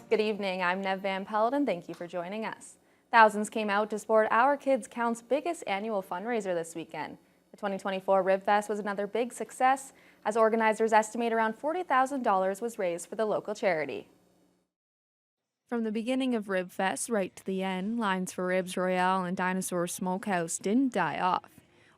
Good evening, I'm Nev Van Pelt and thank you for joining us. Thousands came out to support Our Kids Count's biggest annual fundraiser this weekend. The 2024 Ribfest was another big success, as organizers estimate around $40,000 was raised for the local charity. From the beginning of Ribfest right to the end, lines for Ribs Royale and Dinosaur Smokehouse didn't die off.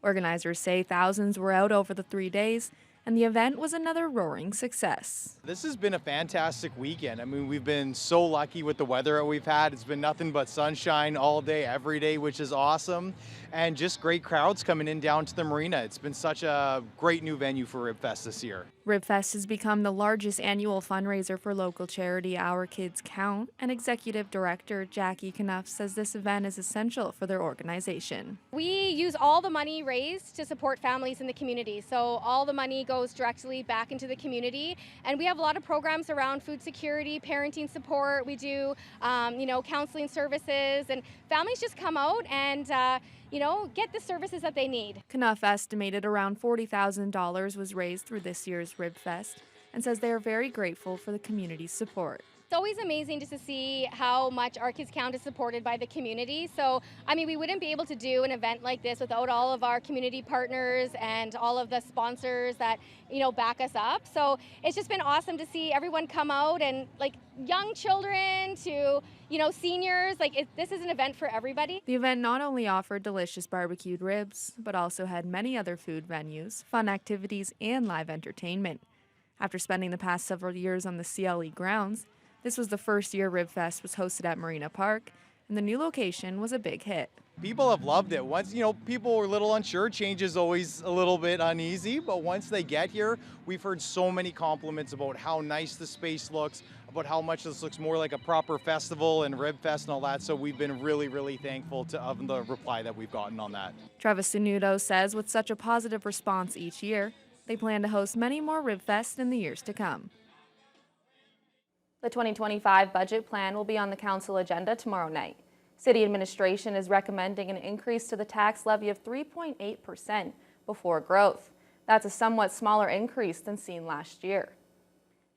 Organizers say thousands were out over the 3 days, and the event was another roaring success. This has been a fantastic weekend. I mean, we've been so lucky with the weather that we've had. It's been nothing but sunshine all day, every day, which is awesome. And just great crowds coming in down to the marina. It's been such a great new venue for Ribfest this year. Ribfest has become the largest annual fundraiser for local charity Our Kids Count, and Executive Director Jackie Knuff says this event is essential for their organization. We use all the money raised to support families in the community. So all the money goes directly back into the community, and we have a lot of programs around food security, parenting support. We do, counseling services, and families just come out and get the services that they need. Knuff estimated around $40,000 was raised through this year's Ribfest and says they are very grateful for the community's support. It's always amazing just to see how much Our Kids Count is supported by the community. So, we wouldn't be able to do an event like this without all of our community partners and all of the sponsors that, back us up. So it's just been awesome to see everyone come out, and young children to, seniors. This is an event for everybody. The event not only offered delicious barbecued ribs, but also had many other food venues, fun activities, and live entertainment. After spending the past several years on the CLE grounds, this was the first year Ribfest was hosted at Marina Park, and the new location was a big hit. People have loved it. Once, people were a little unsure. Change is always a little bit uneasy, but once they get here, we've heard so many compliments about how nice the space looks, about how much this looks more like a proper festival and Ribfest and all that. So we've been really, really thankful of the reply that we've gotten on that. Travis Sunudo says with such a positive response each year, they plan to host many more Ribfests in the years to come. The 2025 budget plan will be on the council agenda tomorrow night. City administration is recommending an increase to the tax levy of 3.8% before growth. That's a somewhat smaller increase than seen last year.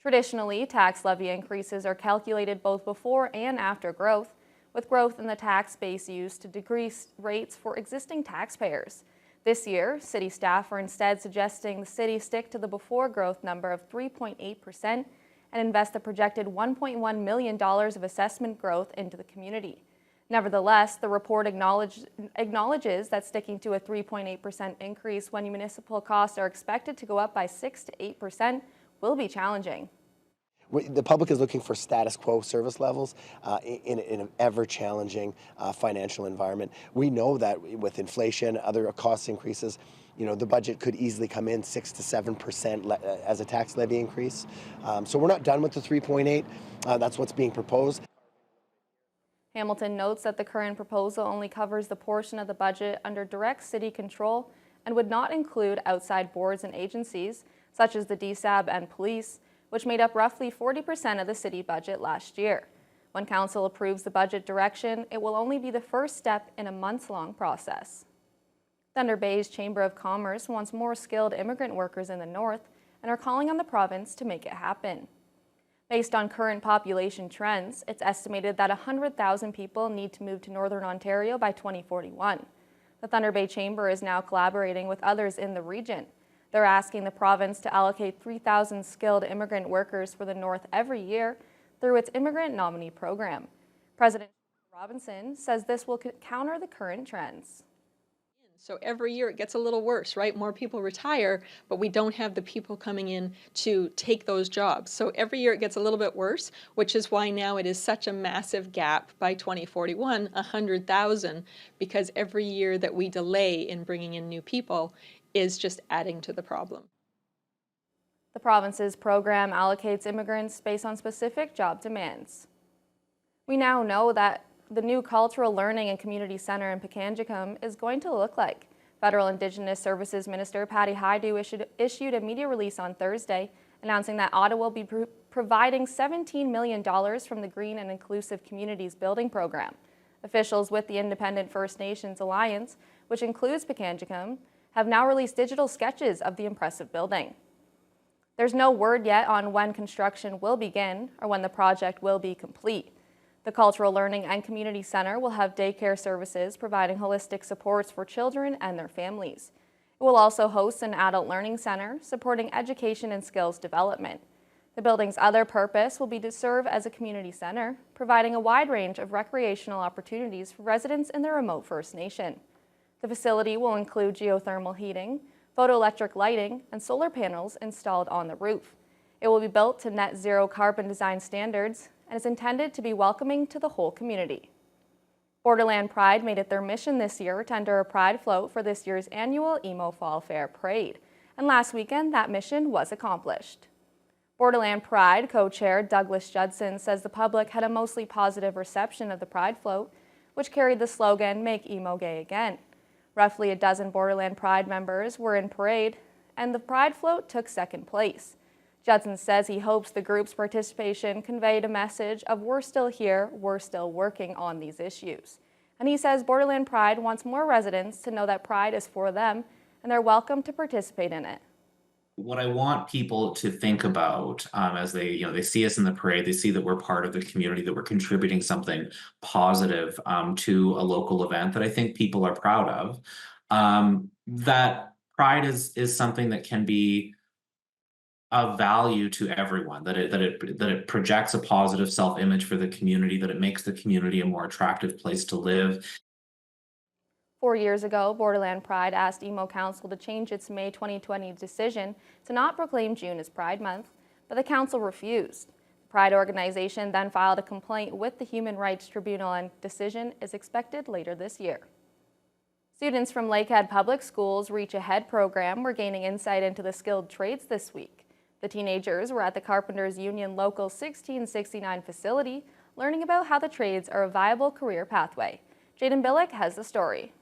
Traditionally, tax levy increases are calculated both before and after growth, with growth in the tax base used to decrease rates for existing taxpayers. This year, city staff are instead suggesting the city stick to the before growth number of 3.8% and invest a projected $1.1 million of assessment growth into the community. Nevertheless, the report acknowledges that sticking to a 3.8% increase when municipal costs are expected to go up by 6 to 8% will be challenging. The public is looking for status quo service levels in an ever-challenging financial environment. We know that with inflation, other cost increases, the budget could easily come in 6 to 7% as a tax levy increase. So we're not done with the 3.8. That's what's being proposed. Hamilton notes that the current proposal only covers the portion of the budget under direct city control and would not include outside boards and agencies, such as the DSAB and police, which made up roughly 40% of the city budget last year. When council approves the budget direction, it will only be the first step in a months-long process. Thunder Bay's Chamber of Commerce wants more skilled immigrant workers in the north and are calling on the province to make it happen. Based on current population trends, it's estimated that 100,000 people need to move to Northern Ontario by 2041. The Thunder Bay Chamber is now collaborating with others in the region. They're asking the province to allocate 3,000 skilled immigrant workers for the north every year through its immigrant nominee program. President Robinson says this will counter the current trends. So every year it gets a little worse, right? More people retire, but we don't have the people coming in to take those jobs. So every year it gets a little bit worse, which is why now it is such a massive gap by 2041, 100,000, because every year that we delay in bringing in new people is just adding to the problem. The province's program allocates immigrants based on specific job demands. We now know that the new Cultural Learning and Community Center in Pikangikum is going to look like. Federal Indigenous Services Minister Patty Hajdu issued a media release on Thursday announcing that Ottawa will be providing $17 million from the Green and Inclusive Communities Building Program. Officials with the Independent First Nations Alliance, which includes Pikangikum, have now released digital sketches of the impressive building. There's no word yet on when construction will begin or when the project will be complete. The Cultural Learning and Community Center will have daycare services providing holistic supports for children and their families. It will also host an adult learning center supporting education and skills development. The building's other purpose will be to serve as a community center, providing a wide range of recreational opportunities for residents in the remote First Nation. The facility will include geothermal heating, photoelectric lighting, and solar panels installed on the roof. It will be built to net zero carbon design standards and is intended to be welcoming to the whole community. Borderland Pride made it their mission this year to enter a pride float for this year's annual Emo Fall Fair Parade, and last weekend that mission was accomplished. Borderland Pride co-chair Douglas Judson says the public had a mostly positive reception of the Pride float, which carried the slogan, "Make Emo Gay Again." Roughly a dozen Borderland Pride members were in parade, and the Pride float took second place. Judson says he hopes the group's participation conveyed a message of we're still here, we're still working on these issues. And he says Borderland Pride wants more residents to know that Pride is for them and they're welcome to participate in it. What I want people to think about as they see us in the parade, they see that we're part of the community, that we're contributing something positive to a local event that I think people are proud of. That pride is something that can be of value to everyone, that it projects a positive self-image for the community, that it makes the community a more attractive place to live. 4 years ago, Borderland Pride asked Emo Council to change its May 2020 decision to not proclaim June as Pride Month, but the council refused. The Pride organization then filed a complaint with the Human Rights Tribunal, and decision is expected later this year. Students from Lakehead Public Schools' Reach Ahead program were gaining insight into the skilled trades this week. The teenagers were at the Carpenters Union Local 1669 facility, learning about how the trades are a viable career pathway. Jaden Billick has the story.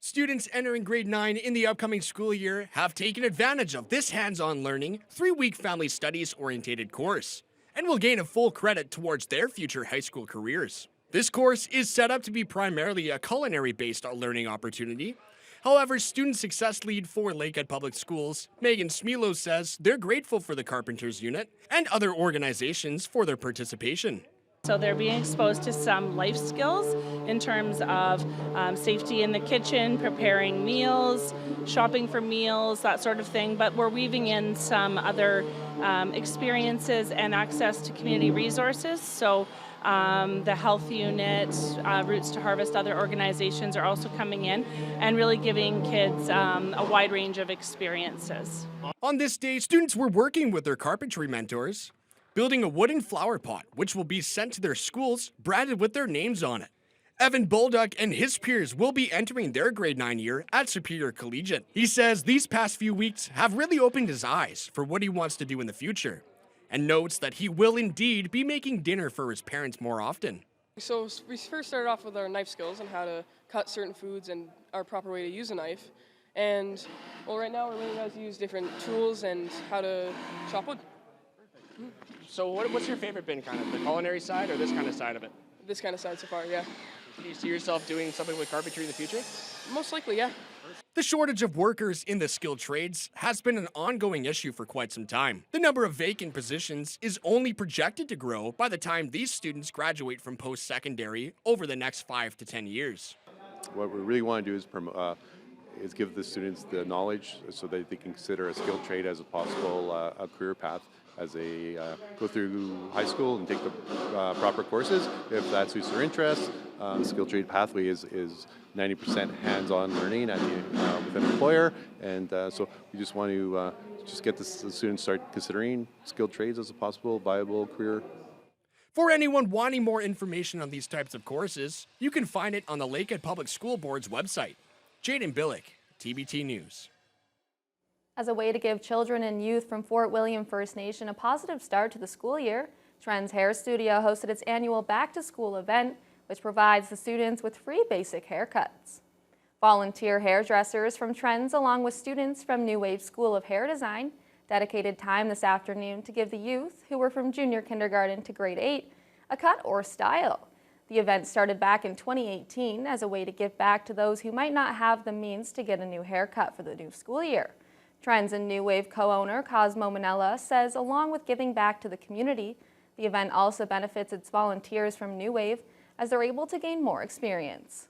Students entering grade 9 in the upcoming school year have taken advantage of this hands-on learning 3-week family studies orientated course and will gain a full credit towards their future high school careers. This course is set up to be primarily a culinary-based learning opportunity. However, Student Success Lead for Lakehead Public Schools, Megan Smilo, says they're grateful for the Carpenters Unit and other organizations for their participation. So they're being exposed to some life skills in terms of safety in the kitchen, preparing meals, shopping for meals, that sort of thing. But we're weaving in some other experiences and access to community resources. So the health unit, Roots to Harvest, other organizations are also coming in and really giving kids a wide range of experiences. On this day, students were working with their carpentry mentors, building a wooden flower pot, which will be sent to their schools, branded with their names on it. Evan Bolduck and his peers will be entering their grade 9 year at Superior Collegiate. He says these past few weeks have really opened his eyes for what he wants to do in the future, and notes that he will indeed be making dinner for his parents more often. So we first started off with our knife skills and how to cut certain foods and our proper way to use a knife. And well, right now we're learning how to use different tools and how to chop wood. So what's your favorite been, kind of the culinary side or this kind of side of it? This kind of side so far, yeah. Do you see yourself doing something with carpentry in the future? Most likely, yeah. The shortage of workers in the skilled trades has been an ongoing issue for quite some time. The number of vacant positions is only projected to grow by the time these students graduate from post-secondary over the next 5 to 10 years. What we really want to do is give the students the knowledge so that they can consider a skilled trade as a possible a career path as they go through high school and take the proper courses. If that suits their interests, the skilled trade pathway is 90% hands-on learning at with an employer, and so we just want to just get the students start considering skilled trades as a possible viable career. For anyone wanting more information on these types of courses, you can find it on the Lakehead Public School Board's website. Jaden Billick, TBT News. As a way to give children and youth from Fort William First Nation a positive start to the school year, Trends Hair Studio hosted its annual back-to-school event, which provides the students with free basic haircuts. Volunteer hairdressers from Trends, along with students from New Wave School of Hair Design, dedicated time this afternoon to give the youth, who were from junior kindergarten to grade 8, a cut or style. The event started back in 2018 as a way to give back to those who might not have the means to get a new haircut for the new school year. Trends and New Wave co-owner Cosmo Manella says along with giving back to the community, the event also benefits its volunteers from New Wave as they're able to gain more experience.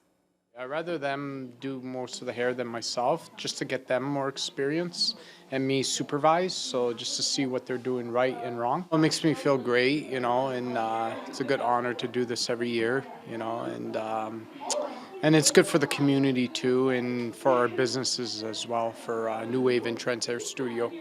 I'd rather them do most of the hair than myself, just to get them more experience and me supervise, so just to see what they're doing right and wrong. It makes me feel great, you know, and it's a good honor to do this every year, you know, and it's good for the community too, and for our businesses as well, for New Wave and Trend's Hair Studio.